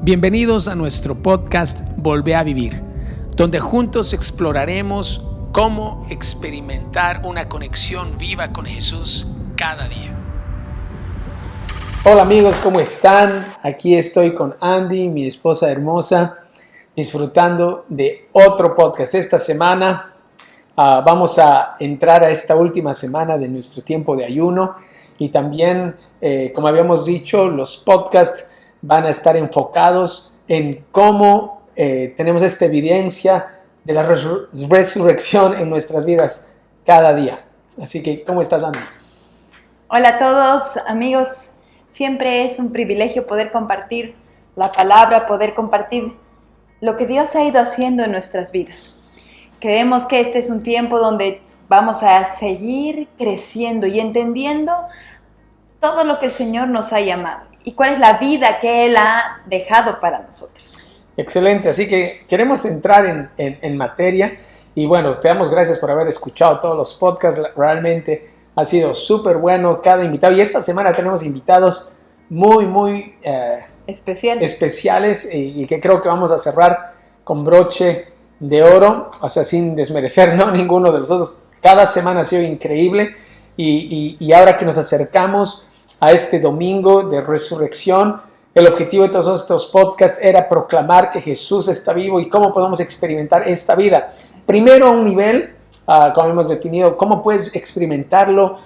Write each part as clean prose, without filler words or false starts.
Bienvenidos a nuestro podcast Volvé a Vivir, donde juntos exploraremos cómo experimentar una conexión viva con Jesús cada día. Hola amigos, ¿cómo están? Aquí estoy con Andy, mi esposa hermosa, disfrutando de otro podcast. Esta semana vamos a entrar a esta última semana de nuestro tiempo de ayuno y también, como habíamos dicho, los podcasts van a estar enfocados en cómo tenemos esta evidencia de la resurrección en nuestras vidas cada día. Así que, ¿cómo estás, Andy? Hola a todos, amigos. Siempre es un privilegio poder compartir la palabra, poder compartir lo que Dios ha ido haciendo en nuestras vidas. Creemos que este es un tiempo donde vamos a seguir creciendo y entendiendo todo lo que el Señor nos ha llamado y cuál es la vida que Él ha dejado para nosotros. Excelente, así que queremos entrar en materia y bueno, te damos gracias por haber escuchado todos los podcasts. Realmente ha sido súper bueno cada invitado y esta semana tenemos invitados muy especiales y que creo que vamos a cerrar con broche de oro, o sea, sin desmerecer, ¿no? Ninguno de nosotros. Cada semana ha sido increíble y ahora que nos acercamos a este domingo de resurrección, el objetivo de todos estos podcasts era proclamar que Jesús está vivo y cómo podemos experimentar esta vida. Primero a un nivel, como hemos definido, cómo puedes experimentarlo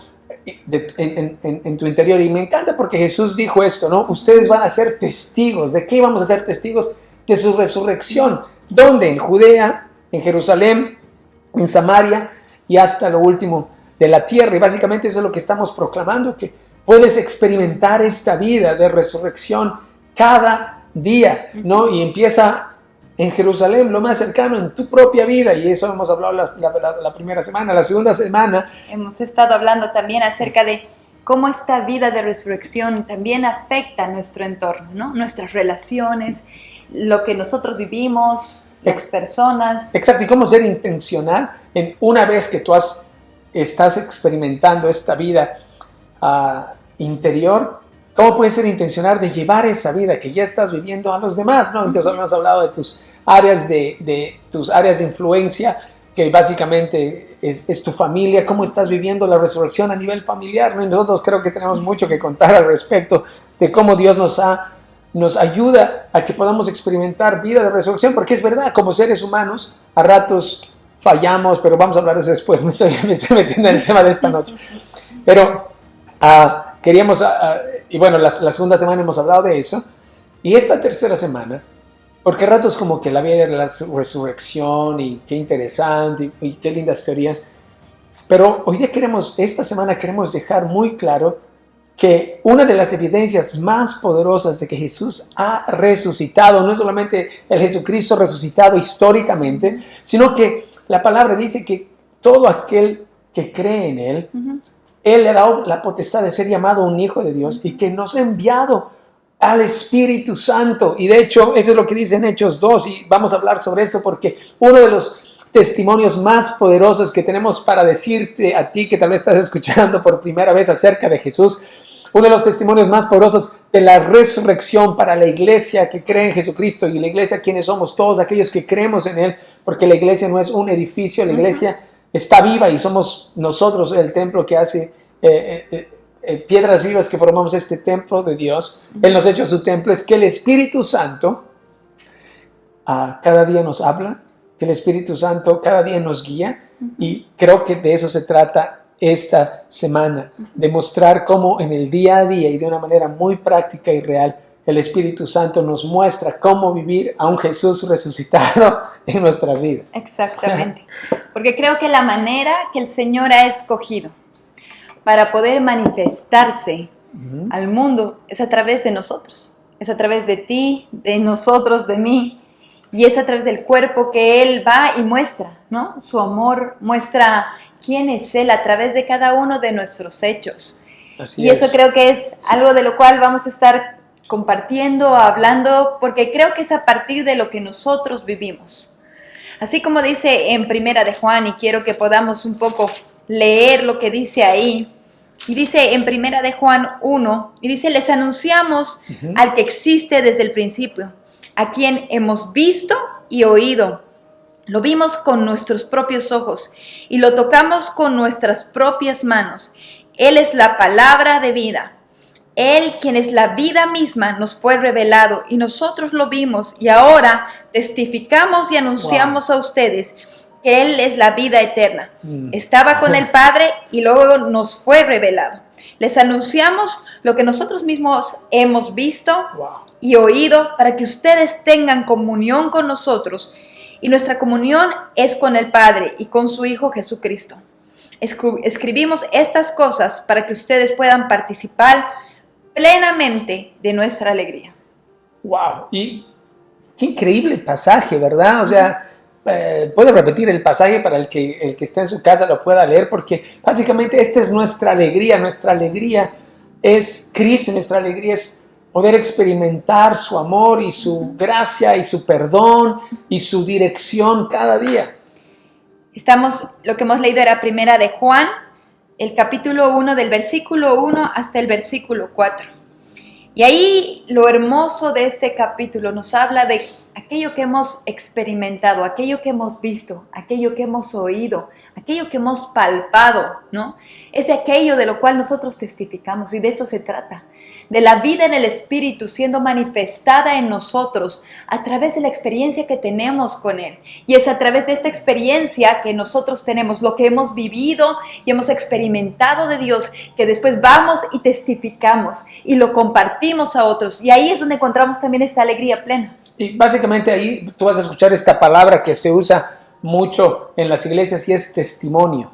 en tu interior. Y me encanta porque Jesús dijo esto, ¿no? Ustedes van a ser testigos. ¿De qué vamos a ser testigos? De su resurrección. ¿Dónde? En Judea, en Jerusalén, en Samaria y hasta lo último de la tierra. Y básicamente eso es lo que estamos proclamando, que puedes experimentar esta vida de resurrección cada día, ¿no? Y empieza en Jerusalén, lo más cercano, en tu propia vida. Y eso hemos hablado la primera semana. La segunda semana hemos estado hablando también acerca de cómo esta vida de resurrección también afecta a nuestro entorno, ¿no? Nuestras relaciones, lo que nosotros vivimos, las personas. Exacto, y cómo ser intencional en una vez que tú estás experimentando esta vida interior, cómo puedes ser intencional de llevar esa vida que ya estás viviendo a los demás, ¿no? Entonces habíamos hablado de tus áreas de influencia, que básicamente es tu familia, cómo estás viviendo la resurrección a nivel familiar, ¿no? Y nosotros creo que tenemos mucho que contar al respecto de cómo Dios nos ayuda a que podamos experimentar vida de resurrección, porque es verdad, como seres humanos, a ratos fallamos, pero vamos a hablar de eso después, me estoy metiendo en el tema de esta noche. Pero queríamos, y bueno, la segunda semana hemos hablado de eso, y esta tercera semana, porque a ratos como que la vida de la resurrección, y qué interesante, y qué lindas teorías, pero hoy día esta semana queremos dejar muy claro que una de las evidencias más poderosas de que Jesús ha resucitado, no es solamente el Jesucristo resucitado históricamente, sino que la palabra dice que todo aquel que cree en Él, Él le ha dado la potestad de ser llamado un hijo de Dios y que nos ha enviado al Espíritu Santo. Y de hecho, eso es lo que dice en Hechos 2 y vamos a hablar sobre esto porque uno de los testimonios más poderosos que tenemos para decirte a ti que tal vez estás escuchando por primera vez acerca de Jesús, uno de los testimonios más poderosos de la resurrección para la iglesia que cree en Jesucristo y la iglesia quienes somos todos aquellos que creemos en Él, porque la iglesia no es un edificio, la iglesia está viva y somos nosotros el templo que hace piedras vivas que formamos este templo de Dios. Él nos ha hecho su templo. Es que el Espíritu Santo cada día nos habla, que el Espíritu Santo cada día nos guía y creo que de eso se trata esta semana, de mostrar cómo en el día a día y de una manera muy práctica y real el Espíritu Santo nos muestra cómo vivir a un Jesús resucitado en nuestras vidas. Exactamente, porque creo que la manera que el Señor ha escogido para poder manifestarse al mundo es a través de nosotros, es a través de ti, de nosotros, de mí, y es a través del cuerpo que Él va y muestra, ¿no? Su amor, muestra quién es Él a través de cada uno de nuestros hechos. Así es. Eso creo que es algo de lo cual vamos a estar compartiendo, hablando, porque creo que es a partir de lo que nosotros vivimos. Así como dice en Primera de Juan, y quiero que podamos un poco leer lo que dice ahí. Y dice en Primera de Juan 1, y dice, les anunciamos al que existe desde el principio, a quien hemos visto y oído. Lo vimos con nuestros propios ojos y lo tocamos con nuestras propias manos. Él es la palabra de vida. Él, quien es la vida misma, nos fue revelado y nosotros lo vimos y ahora testificamos y anunciamos a ustedes que Él es la vida eterna. Estaba con el Padre y luego nos fue revelado. Les anunciamos lo que nosotros mismos hemos visto y oído para que ustedes tengan comunión con nosotros. Y nuestra comunión es con el Padre y con su Hijo Jesucristo. Escribimos estas cosas para que ustedes puedan participar plenamente de nuestra alegría. ¡Wow! Y qué increíble pasaje, ¿verdad? O sea, puede repetir el pasaje para el que esté en su casa lo pueda leer, porque básicamente esta es nuestra alegría. Nuestra alegría es Cristo, nuestra alegría es poder experimentar su amor y su gracia y su perdón y su dirección cada día. Lo que hemos leído era primera de Juan, el capítulo 1 del versículo 1 hasta el versículo 4. Y ahí lo hermoso de este capítulo nos habla de aquello que hemos experimentado, aquello que hemos visto, aquello que hemos oído, aquello que hemos palpado, ¿no? Es de aquello de lo cual nosotros testificamos y de eso se trata. De la vida en el Espíritu siendo manifestada en nosotros a través de la experiencia que tenemos con Él. Y es a través de esta experiencia que nosotros tenemos, lo que hemos vivido y hemos experimentado de Dios, que después vamos y testificamos y lo compartimos a otros. Y ahí es donde encontramos también esta alegría plena. Y básicamente ahí tú vas a escuchar esta palabra que se usa mucho en las iglesias y es testimonio.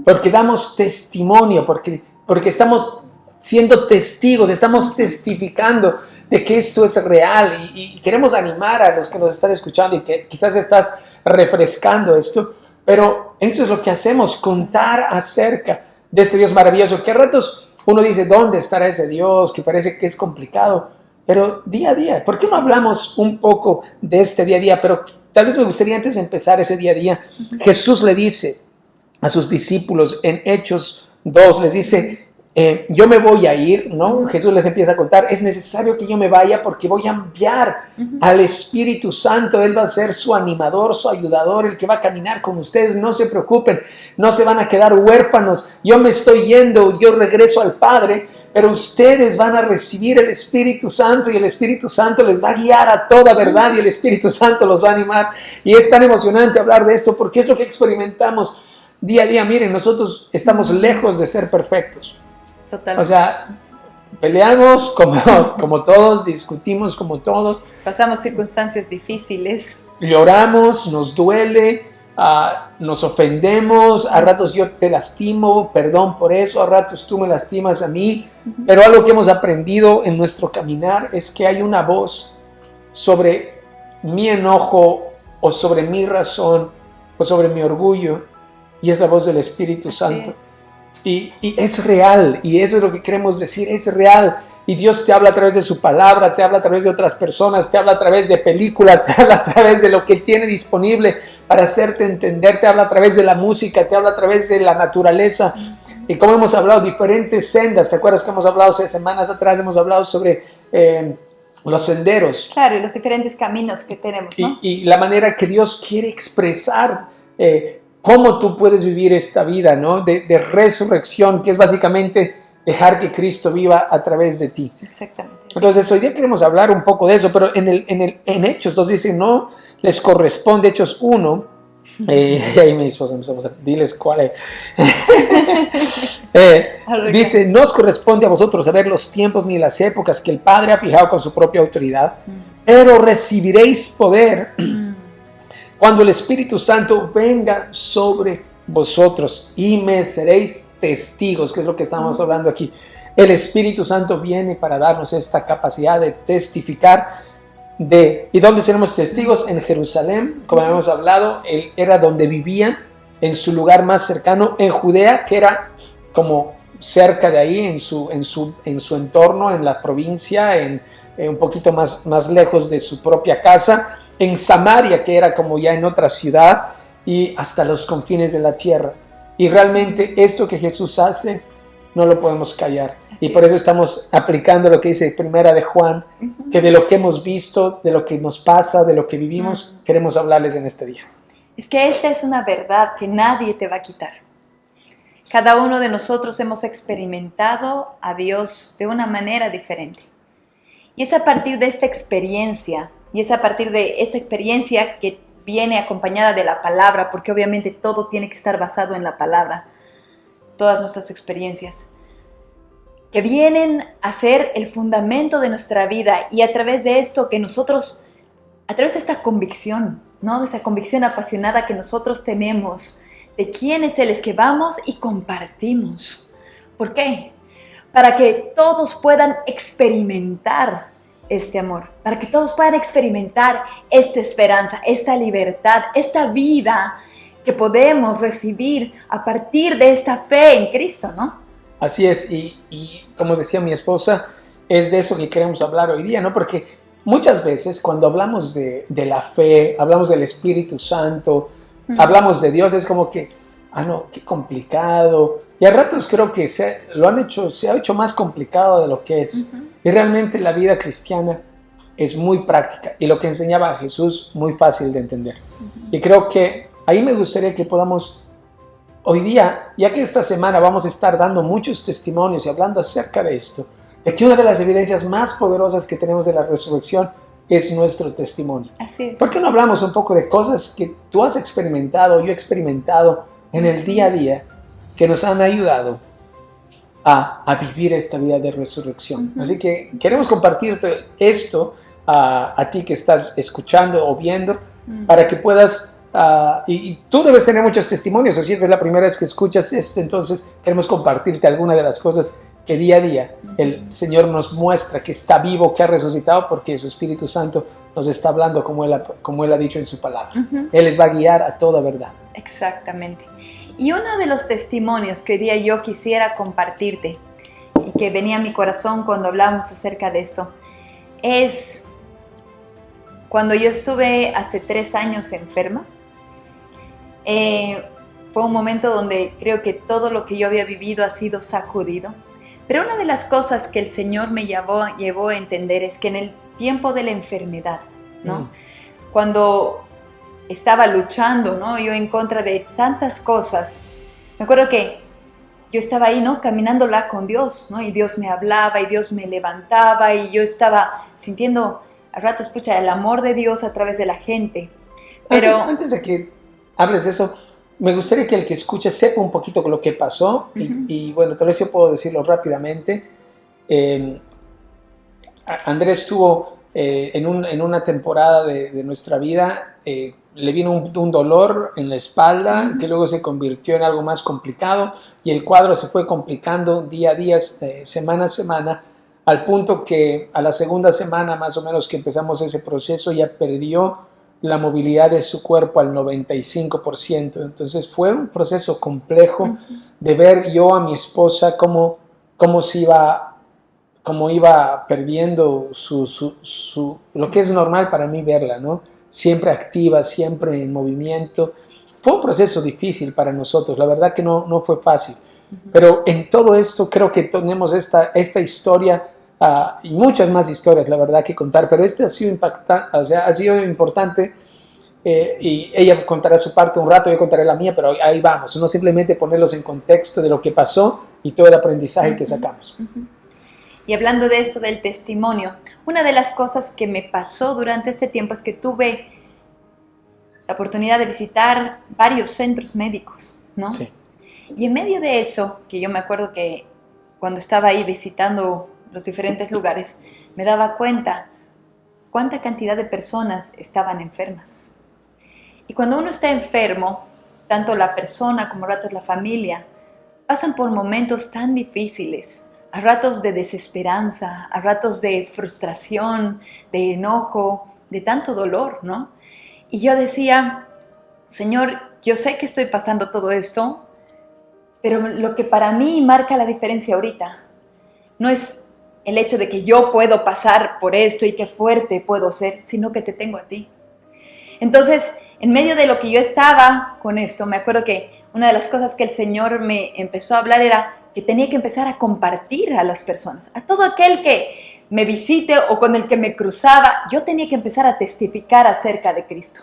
Porque damos testimonio, porque estamos siendo testigos, estamos testificando de que esto es real y queremos animar a los que nos están escuchando y que quizás estás refrescando esto, pero eso es lo que hacemos, contar acerca de este Dios maravilloso, que a ratos uno dice, ¿dónde estará ese Dios? Que parece que es complicado, pero día a día, ¿por qué no hablamos un poco de este día a día? Pero tal vez me gustaría antes de empezar ese día a día, Jesús le dice a sus discípulos en Hechos 2, les dice, yo me voy a ir, ¿no? Jesús les empieza a contar, es necesario que yo me vaya porque voy a enviar al Espíritu Santo, Él va a ser su animador, su ayudador, el que va a caminar con ustedes, no se preocupen, no se van a quedar huérfanos, yo me estoy yendo, yo regreso al Padre, pero ustedes van a recibir el Espíritu Santo y el Espíritu Santo les va a guiar a toda verdad y el Espíritu Santo los va a animar. Y es tan emocionante hablar de esto porque es lo que experimentamos día a día. Miren, nosotros estamos lejos de ser perfectos. Total. O sea, peleamos como todos, discutimos como todos. Pasamos circunstancias difíciles. Lloramos, nos duele, nos ofendemos, a ratos yo te lastimo, perdón por eso, a ratos tú me lastimas a mí, pero algo que hemos aprendido en nuestro caminar es que hay una voz sobre mi enojo o sobre mi razón o sobre mi orgullo y es la voz del Espíritu Santo. Y es real, y eso es lo que queremos decir, es real. Y Dios te habla a través de su palabra, te habla a través de otras personas, te habla a través de películas, te habla a través de lo que tiene disponible para hacerte entender, te habla a través de la música, te habla a través de la naturaleza. Y como hemos hablado, diferentes sendas, ¿te acuerdas que hemos hablado hace semanas atrás? Hemos hablado sobre los senderos. Claro, y los diferentes caminos que tenemos, ¿no? Y la manera que Dios quiere expresar cómo tú puedes vivir esta vida, ¿no? De resurrección, que es básicamente dejar que Cristo viva a través de ti. Exactamente. Entonces, hoy día queremos hablar un poco de eso, pero en Hechos 2 dice, no les corresponde, Hechos 1, y ahí mi esposa empezamos a diles cuál es. Dice, no os corresponde a vosotros saber los tiempos ni las épocas que el Padre ha fijado con su propia autoridad, pero recibiréis poder cuando el Espíritu Santo venga sobre vosotros y me seréis testigos, que es lo que estamos hablando aquí. El Espíritu Santo viene para darnos esta capacidad de testificar ¿y dónde seremos testigos? En Jerusalén, como habíamos hablado, era donde vivían, en su lugar más cercano, en Judea, que era como cerca de ahí, en su entorno, en la provincia, un poquito más lejos de su propia casa, en Samaria, que era como ya en otra ciudad, y hasta los confines de la tierra. Y realmente esto que Jesús hace, no lo podemos callar. Y por eso estamos aplicando lo que dice Primera de Juan, que de lo que hemos visto, de lo que nos pasa, de lo que vivimos, queremos hablarles en este día. Es que esta es una verdad que nadie te va a quitar. Cada uno de nosotros hemos experimentado a Dios de una manera diferente. Y es a partir de esta experiencia, y es a partir de esa experiencia que viene acompañada de la palabra, porque obviamente todo tiene que estar basado en la palabra, todas nuestras experiencias, que vienen a ser el fundamento de nuestra vida, y a través de esto que nosotros, a través de esta convicción, ¿no? De esa convicción apasionada que nosotros tenemos de quién es Él, es que vamos y compartimos. ¿Por qué? Para que todos puedan experimentar este amor, para que todos puedan experimentar esta esperanza, esta libertad, esta vida que podemos recibir a partir de esta fe en Cristo, ¿no? Así es, y como decía mi esposa, es de eso que queremos hablar hoy día, ¿no? Porque muchas veces cuando hablamos de la fe, hablamos del Espíritu Santo, hablamos de Dios, es como que, no, qué complicado. Y a ratos creo que se ha hecho más complicado de lo que es. Y realmente la vida cristiana es muy práctica. Y lo que enseñaba Jesús, muy fácil de entender. Y creo que ahí me gustaría que podamos, hoy día, ya que esta semana vamos a estar dando muchos testimonios y hablando acerca de esto, de que una de las evidencias más poderosas que tenemos de la resurrección es nuestro testimonio. Así es. ¿Por qué no hablamos un poco de cosas que tú has experimentado, yo he experimentado en el día a día, que nos han ayudado a vivir esta vida de resurrección? Así que queremos compartirte esto a ti que estás escuchando o viendo, para que puedas, y tú debes tener muchos testimonios, o si esta es la primera vez que escuchas esto, entonces queremos compartirte alguna de las cosas que día a día el Señor nos muestra que está vivo, que ha resucitado, porque su Espíritu Santo nos está hablando como Él ha dicho en su palabra. Él les va a guiar a toda verdad. Exactamente. Y uno de los testimonios que hoy día yo quisiera compartirte y que venía a mi corazón cuando hablábamos acerca de esto es cuando yo estuve hace 3 años enferma. Fue un momento donde creo que todo lo que yo había vivido ha sido sacudido. Pero una de las cosas que el Señor me llevó a entender es que en el tiempo de la enfermedad, ¿no? Cuando estaba luchando, ¿no? Yo en contra de tantas cosas, me acuerdo que yo estaba ahí, ¿no? Caminándola con Dios, ¿no? Y Dios me hablaba y Dios me levantaba y yo estaba sintiendo a ratos, pucha, el amor de Dios a través de la gente. Pero Antes de que hables de eso, me gustaría que el que escuche sepa un poquito lo que pasó y bueno, tal vez yo puedo decirlo rápidamente. Andrés estuvo en una temporada de nuestra vida, le vino un dolor en la espalda que luego se convirtió en algo más complicado y el cuadro se fue complicando día a día, semana a semana, al punto que a la segunda semana más o menos que empezamos ese proceso ya perdió la movilidad de su cuerpo al 95%. Entonces fue un proceso complejo de ver yo a mi esposa cómo iba perdiendo lo que es normal para mí verla, ¿no? Siempre activa, siempre en movimiento. Fue un proceso difícil para nosotros, la verdad que no fue fácil. Pero en todo esto creo que tenemos esta historia y muchas más historias, la verdad, que contar, pero este ha sido impactante, o sea, ha sido importante, y ella contará su parte un rato, yo contaré la mía, pero ahí vamos, no simplemente ponerlos en contexto de lo que pasó y todo el aprendizaje que sacamos. Y hablando de esto del testimonio, una de las cosas que me pasó durante este tiempo es que tuve la oportunidad de visitar varios centros médicos, ¿no? Sí. Y en medio de eso, que yo me acuerdo que cuando estaba ahí visitando los diferentes lugares, me daba cuenta cuánta cantidad de personas estaban enfermas. Y cuando uno está enfermo, tanto la persona como a ratos la familia, pasan por momentos tan difíciles, a ratos de desesperanza, a ratos de frustración, de enojo, de tanto dolor, ¿no? Y yo decía, Señor, yo sé que estoy pasando todo esto, pero lo que para mí marca la diferencia ahorita no es el hecho de que yo puedo pasar por esto y qué fuerte puedo ser, sino que te tengo a ti. Entonces, en medio de lo que yo estaba con esto, me acuerdo que una de las cosas que el Señor me empezó a hablar era que tenía que empezar a compartir a las personas, a todo aquel que me visite o con el que me cruzaba, yo tenía que empezar a testificar acerca de Cristo.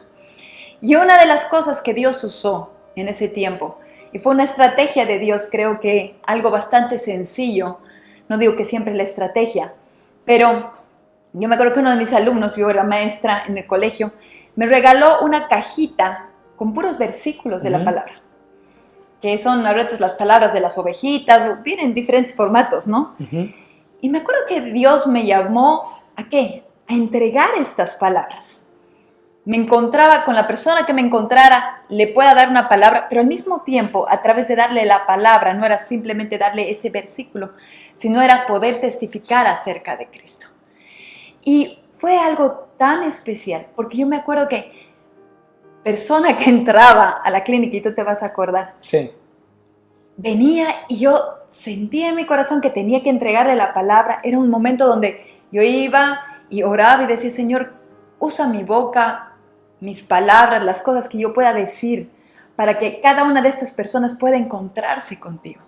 Y una de las cosas que Dios usó en ese tiempo, y fue una estrategia de Dios, creo que algo bastante sencillo, no digo que siempre es la estrategia, pero yo me acuerdo que uno de mis alumnos, yo era maestra en el colegio, me regaló una cajita con puros versículos de la palabra, que son a veces las palabras de las ovejitas, vienen en diferentes formatos, ¿no? Y me acuerdo que Dios me llamó, ¿a qué? A entregar estas palabras. Me encontraba con la persona que me encontrara, le pueda dar una palabra, pero al mismo tiempo, a través de darle la palabra, no era simplemente darle ese versículo, sino era poder testificar acerca de Cristo. Y fue algo tan especial, porque yo me acuerdo que persona que entraba a la clínica, y tú te vas a acordar, Sí. venía y yo sentía en mi corazón que tenía que entregarle la palabra. Era un momento donde yo iba y oraba y decía, Señor, usa mi boca, mis palabras, las cosas que yo pueda decir, para que cada una de estas personas pueda encontrarse contigo.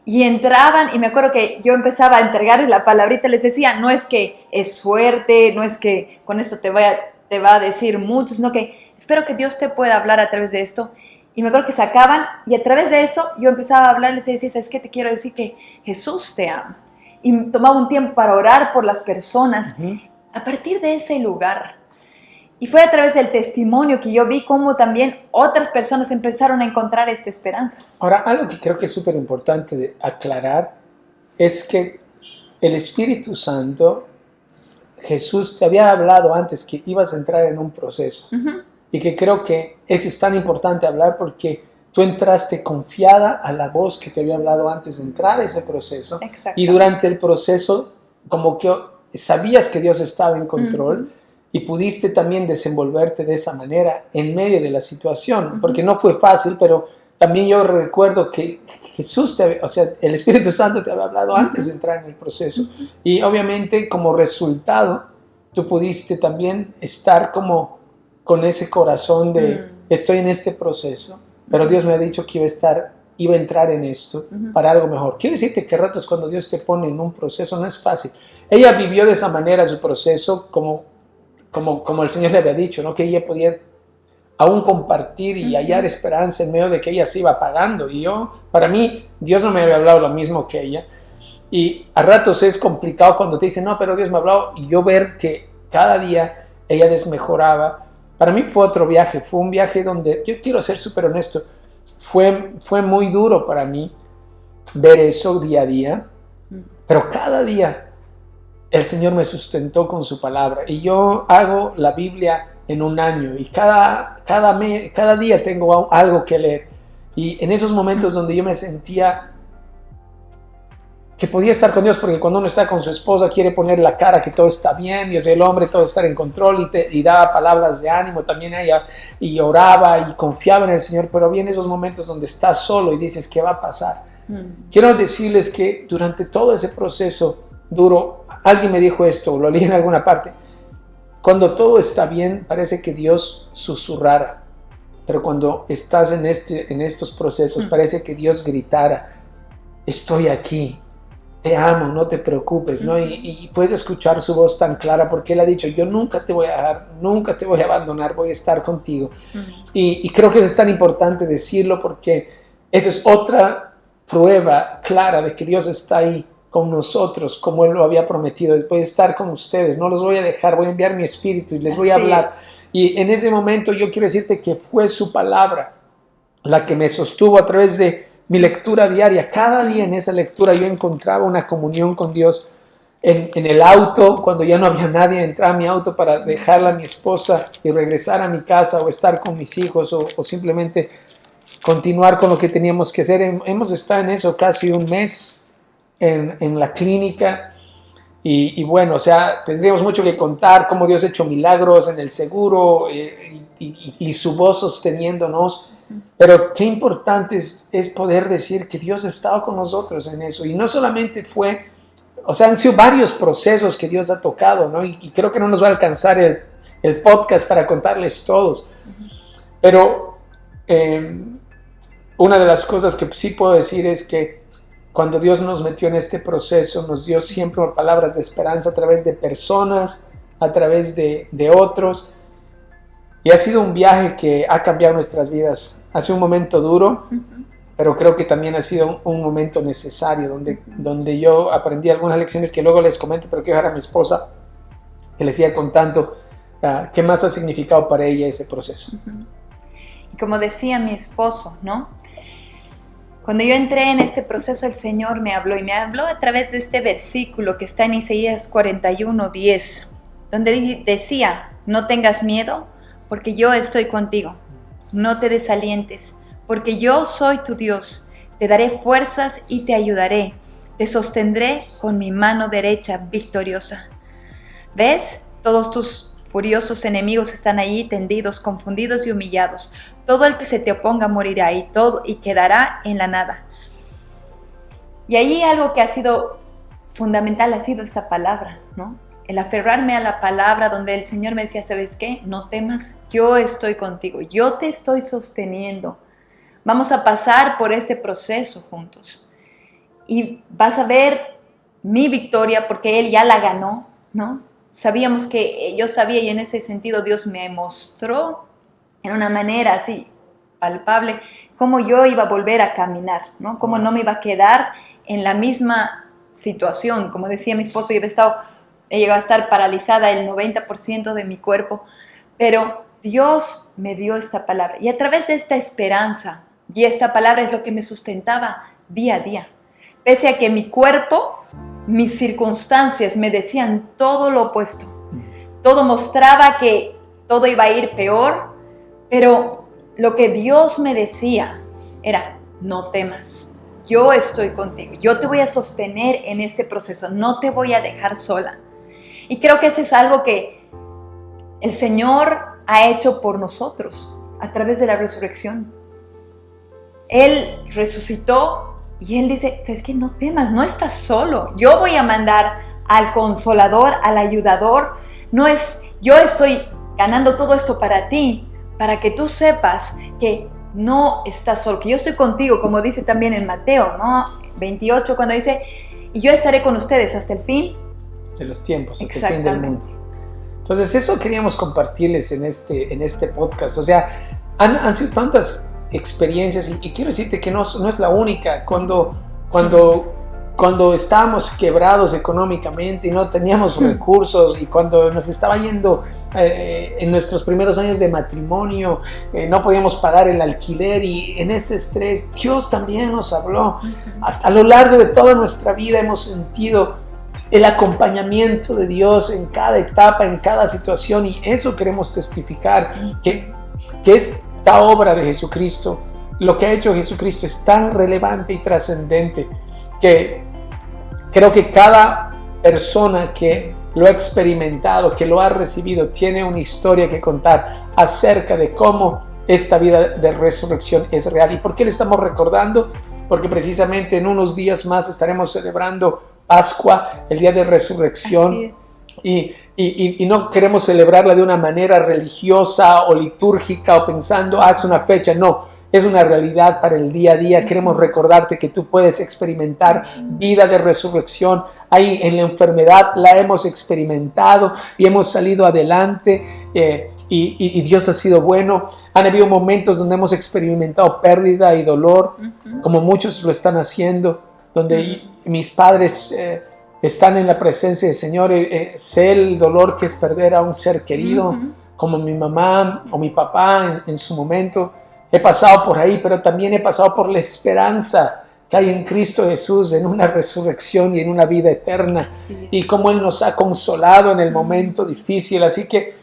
Y entraban y me acuerdo que yo empezaba a entregarles la palabrita, les decía, no es que es suerte, no es que con esto te va a decir mucho, sino que espero que Dios te pueda hablar a través de esto. Y me acuerdo que sacaban y a través de eso yo empezaba a hablarles y decía, ¿sabes qué? Te quiero decir que Jesús te ama. Y tomaba un tiempo para orar por las personas a partir de ese lugar. Y fue a través del testimonio que yo vi cómo también otras personas empezaron a encontrar esta esperanza. Ahora, algo que creo que es súper importante de aclarar es que el Espíritu Santo, Jesús te había hablado antes que ibas a entrar en un proceso. Y que creo que eso es tan importante hablar porque tú entraste confiada a la voz que te había hablado antes de entrar a ese proceso. Y durante el proceso, como que sabías que Dios estaba en control y pudiste también desenvolverte de esa manera en medio de la situación. Porque no fue fácil, pero también yo recuerdo que Jesús, el Espíritu Santo te había hablado antes de entrar en el proceso. Y obviamente como resultado, tú pudiste también estar como con ese corazón de estoy en este proceso, pero Dios me ha dicho que iba a entrar en esto para algo mejor. Quiero decirte que a ratos cuando Dios te pone en un proceso no es fácil. Ella vivió de esa manera su proceso como el Señor le había dicho, ¿no? Que ella podía aún compartir y hallar esperanza en medio de que ella se iba apagando. Y para mí, Dios no me había hablado lo mismo que ella. Y a ratos es complicado cuando te dicen, no, pero Dios me ha hablado, y yo ver que cada día ella desmejoraba. Para mí fue otro viaje, fue un viaje donde, yo quiero ser súper honesto, fue muy duro para mí ver eso día a día, pero cada día el Señor me sustentó con su palabra. Y yo hago la Biblia en un año y cada día tengo algo que leer. Y en esos momentos donde yo me sentía que podía estar con Dios, porque cuando uno está con su esposa quiere poner la cara que todo está bien, yo soy el hombre, todo está en control, y daba palabras de ánimo también a ella, y oraba y confiaba en el Señor, pero vienen esos momentos donde estás solo y dices, ¿qué va a pasar? Quiero decirles que durante todo ese proceso duro, alguien me dijo esto, lo leí en alguna parte, cuando todo está bien parece que Dios susurrara, pero cuando estás en estos procesos parece que Dios gritara, estoy aquí, te amo, no te preocupes, ¿no? Y puedes escuchar su voz tan clara porque Él ha dicho, yo nunca te voy a dejar, nunca te voy a abandonar, voy a estar contigo. Y creo que eso es tan importante decirlo porque esa es otra prueba clara de que Dios está ahí con nosotros, como Él lo había prometido. Voy a estar con ustedes, no los voy a dejar, voy a enviar mi espíritu y les voy a hablar. Y en ese momento yo quiero decirte que fue su palabra la que me sostuvo a través de mi lectura diaria. Cada día en esa lectura yo encontraba una comunión con Dios. En el auto, cuando ya no había nadie, entraba a mi auto para dejarla a mi esposa y regresar a mi casa o estar con mis hijos o simplemente continuar con lo que teníamos que hacer. Hemos estado en eso casi un mes en la clínica y bueno, o sea, tendríamos mucho que contar cómo Dios ha hecho milagros en el seguro y su voz sosteniéndonos. Pero qué importante es poder decir que Dios ha estado con nosotros en eso. Y no solamente fue, o sea, han sido varios procesos que Dios ha tocado, ¿no? Y creo que no nos va a alcanzar el podcast para contarles todos. Pero una de las cosas que sí puedo decir es que cuando Dios nos metió en este proceso, nos dio siempre palabras de esperanza a través de personas, a través de otros. Y ha sido un viaje que ha cambiado nuestras vidas. Ha sido un momento duro, pero creo que también ha sido un momento necesario, donde yo aprendí algunas lecciones que luego les comento, pero quiero dejar a mi esposa que les siga contando qué más ha significado para ella ese proceso. Y como decía mi esposo, ¿no? Cuando yo entré en este proceso, el Señor me habló, y me habló a través de este versículo que está en Isaías 41:10, donde decía: no tengas miedo, porque yo estoy contigo. No te desalientes, porque yo soy tu Dios. Te daré fuerzas y te ayudaré. Te sostendré con mi mano derecha victoriosa. ¿Ves? Todos tus furiosos enemigos están allí tendidos, confundidos y humillados. Todo el que se te oponga morirá y quedará en la nada. Y ahí algo que ha sido fundamental ha sido esta palabra, ¿no? El aferrarme a la palabra, donde el Señor me decía: ¿sabes qué? No temas, yo estoy contigo, yo te estoy sosteniendo. Vamos a pasar por este proceso juntos. Y vas a ver mi victoria, porque Él ya la ganó, ¿no? Yo sabía, y en ese sentido Dios me mostró en una manera así palpable cómo yo iba a volver a caminar, ¿no? Cómo no me iba a quedar en la misma situación. Como decía mi esposo, he llegado a estar paralizada el 90% de mi cuerpo, pero Dios me dio esta palabra, y a través de esta esperanza, y esta palabra es lo que me sustentaba día a día, pese a que mi cuerpo, mis circunstancias me decían todo lo opuesto, todo mostraba que todo iba a ir peor, pero lo que Dios me decía era: no temas, yo estoy contigo, yo te voy a sostener en este proceso, no te voy a dejar sola. Y creo que eso es algo que el Señor ha hecho por nosotros a través de la resurrección. Él resucitó y Él dice: ¿sabes qué? No temas, no estás solo. Yo voy a mandar al Consolador, al Ayudador. No es yo estoy ganando todo esto para ti, para que tú sepas que no estás solo, que yo estoy contigo, como dice también en Mateo, ¿no? 28, cuando dice: y yo estaré con ustedes hasta el fin de los tiempos, hasta el fin del mundo. Entonces eso queríamos compartirles en este podcast. O sea, han sido tantas experiencias, y quiero decirte que no es la única. Cuando estábamos quebrados económicamente y no teníamos recursos, y cuando nos estaba yendo en nuestros primeros años de matrimonio, no podíamos pagar el alquiler, y en ese estrés Dios también nos habló. A lo largo de toda nuestra vida hemos sentido el acompañamiento de Dios en cada etapa, en cada situación, y eso queremos testificar, que esta obra de Jesucristo, lo que ha hecho Jesucristo, es tan relevante y trascendente, que creo que cada persona que lo ha experimentado, que lo ha recibido, tiene una historia que contar acerca de cómo esta vida de resurrección es real. ¿Y por qué le estamos recordando? Porque precisamente en unos días más estaremos celebrando Pascua, el día de resurrección. Y no queremos celebrarla de una manera religiosa o litúrgica, o pensando, es una fecha. No, es una realidad para el día a día. Queremos recordarte que tú puedes experimentar vida de resurrección. Ahí en la enfermedad la hemos experimentado y hemos salido adelante, y Dios ha sido bueno. Han habido momentos donde hemos experimentado pérdida y dolor, como muchos lo están haciendo, donde mis padres están en la presencia del Señor. Sé el dolor que es perder a un ser querido, como mi mamá o mi papá en su momento. He pasado por ahí, pero también he pasado por la esperanza que hay en Cristo Jesús, en una resurrección y en una vida eterna, y cómo Él nos ha consolado en el momento difícil. Así que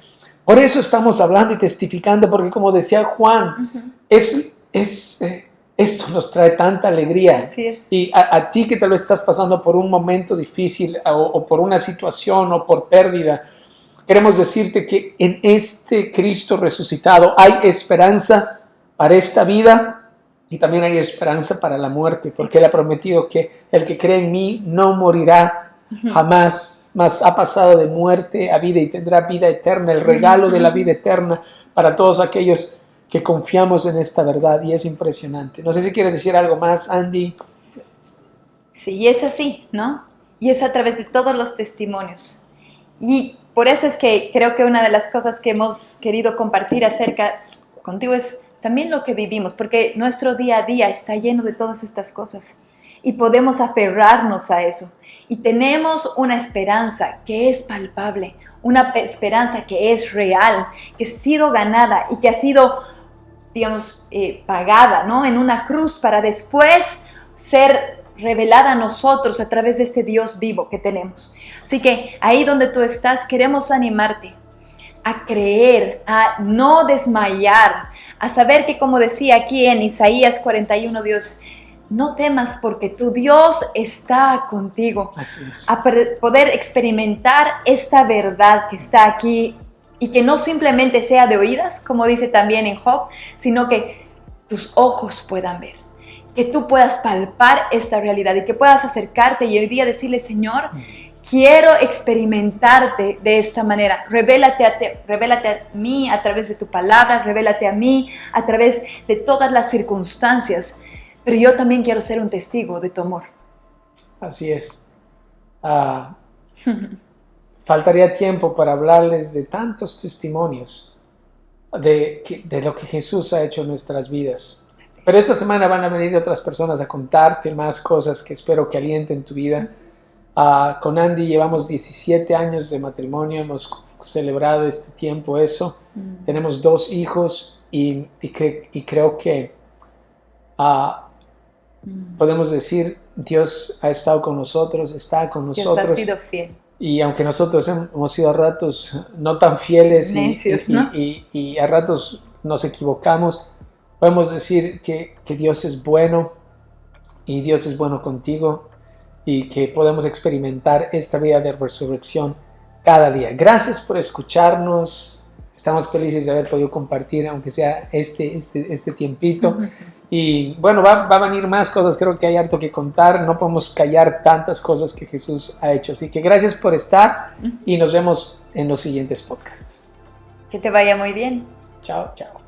por eso estamos hablando y testificando, porque como decía Juan, esto nos trae tanta alegría. Así es. Y a ti que tal vez estás pasando por un momento difícil, o por una situación, o por pérdida, queremos decirte que en este Cristo resucitado hay esperanza para esta vida, y también hay esperanza para la muerte, porque Él ha prometido que el que cree en mí no morirá jamás, mas ha pasado de muerte a vida y tendrá vida eterna, el regalo de la vida eterna para todos aquellos que confiamos en esta verdad. Y es impresionante. No sé si quieres decir algo más, Andy. Sí, y es así, ¿no? Y es a través de todos los testimonios. Y por eso es que creo que una de las cosas que hemos querido compartir acerca contigo es también lo que vivimos, porque nuestro día a día está lleno de todas estas cosas y podemos aferrarnos a eso. Y tenemos una esperanza que es palpable, una esperanza que es real, que ha sido ganada y que ha sido, digamos, pagada, ¿no? En una cruz para después ser revelada a nosotros a través de este Dios vivo que tenemos. Así que ahí donde tú estás, queremos animarte a creer, a no desmayar, a saber que, como decía aquí en Isaías 41, Dios, no temas porque tu Dios está contigo. Así es. A poder experimentar esta verdad que está aquí y que no simplemente sea de oídas, como dice también en Job, sino que tus ojos puedan ver, que tú puedas palpar esta realidad y que puedas acercarte y hoy día decirle, Señor, quiero experimentarte de esta manera. Revélate a mí a través de tu palabra, revélate a mí a través de todas las circunstancias, pero yo también quiero ser un testigo de tu amor. Así es. Faltaría tiempo para hablarles de tantos testimonios de lo que Jesús ha hecho en nuestras vidas. Pero esta semana van a venir otras personas a contarte más cosas que espero que alienten tu vida. Con Andy llevamos 17 años de matrimonio, hemos celebrado este tiempo eso. Tenemos 2 hijos y creo que podemos decir Dios ha estado con nosotros, está con nosotros. Dios ha sido fiel. Y aunque nosotros hemos sido a ratos no tan fieles necios, ¿no? y a ratos nos equivocamos, podemos decir que Dios es bueno y Dios es bueno contigo y que podemos experimentar esta vida de resurrección cada día. Gracias por escucharnos. Estamos felices de haber podido compartir, aunque sea este tiempito. Y bueno, va a venir más cosas. Creo que hay harto que contar. No podemos callar tantas cosas que Jesús ha hecho. Así que gracias por estar y nos vemos en los siguientes podcasts. Que te vaya muy bien. Chao, chao.